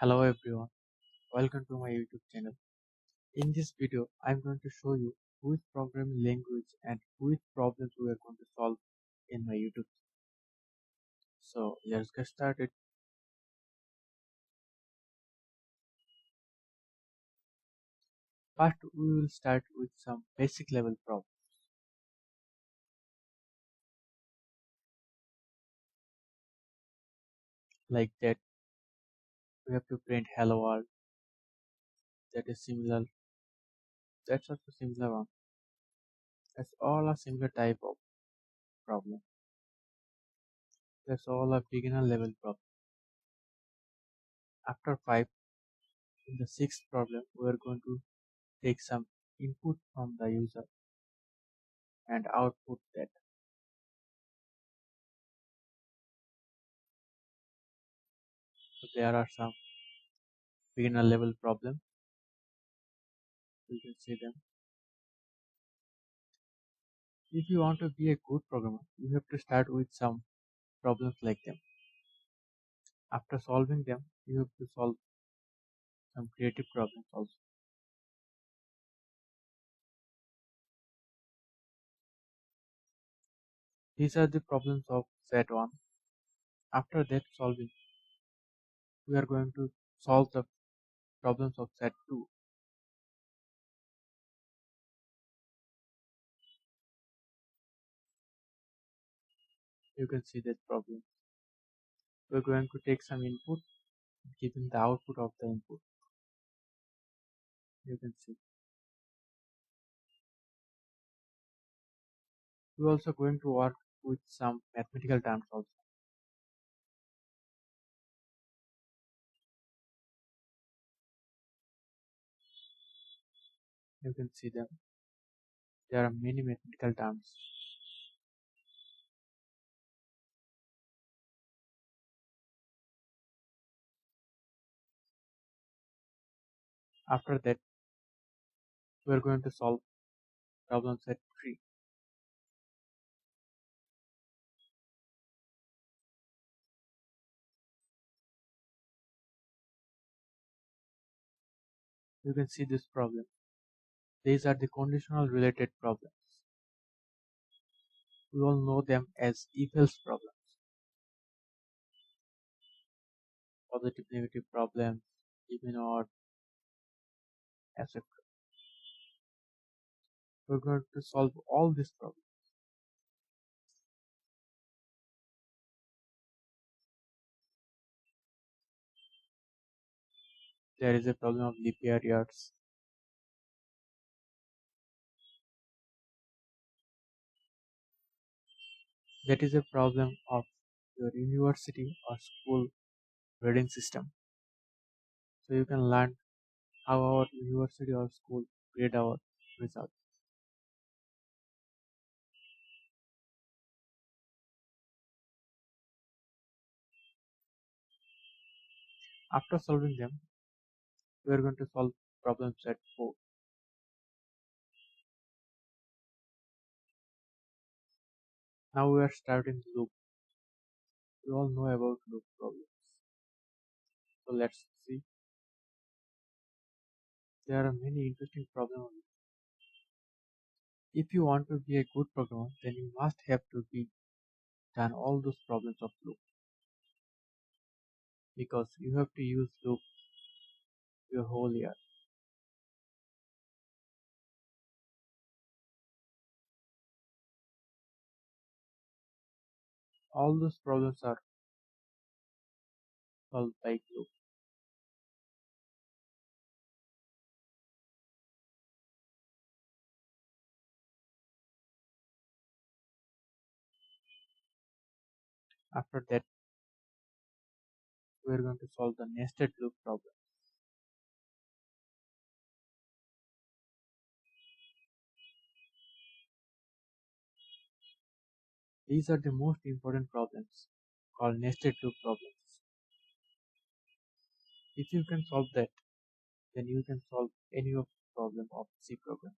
Hello everyone, welcome to my YouTube channel. In this video, I'm going to show you which programming language and which problems we are going to solve in my YouTube. So let's get started. First, we will start with some basic level problems. Like that, we have to print hello world. That is similar. That's also similar one. That's all a similar type of problem. That's all a beginner level problem. After 5, in the sixth problem, we are going to take some input from the user and output that. So there are some beginner level problems. You can see them. If you want to be a good programmer, you have to start with some problems like them. After solving them, you have to solve some creative problems also. These are the problems of set 1. After that solving, we are going to solve the problems of set 2. You can see that problem. We are going to take some input, given the output of the input. You can see. We are also going to work with some mathematical terms also. You can see them. There are many mathematical terms. After that, we are going to solve problem set 3. You can see this problem. These are the conditional related problems. We all know them as if-else problems. Positive negative problems, even or etc. We're going to solve all these problems. There is a problem of leap years. That is a problem of your university or school grading system. So you can learn how our university or school grade our results. After solving them, we are going to solve problem set 4. Now we are starting loop. We all know about loop problems. So let's see. There are many interesting problems. If you want to be a good programmer, then you must have to be done all those problems of loop, because you have to use loop your whole year. All those problems are solved by loop. After that, we are going to solve the nested loop problem. These are the most important problems called nested loop problems. If you can solve that, then you can solve any of the problem of C program.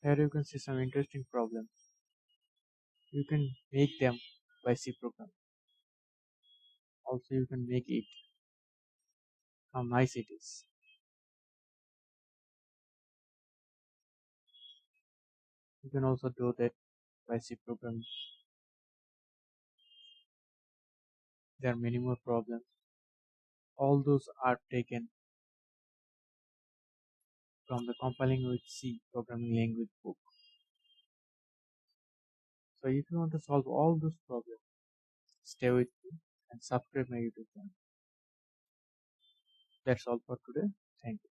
Here you can see some interesting problems. You can make them by C program. Also you can make it how nice it is. You can also do that by C program. There are many more problems. All those are taken from the compiling with C programming language book. So if you want to solve all those problems, stay with me and subscribe my YouTube channel. That's all for today. Thank you.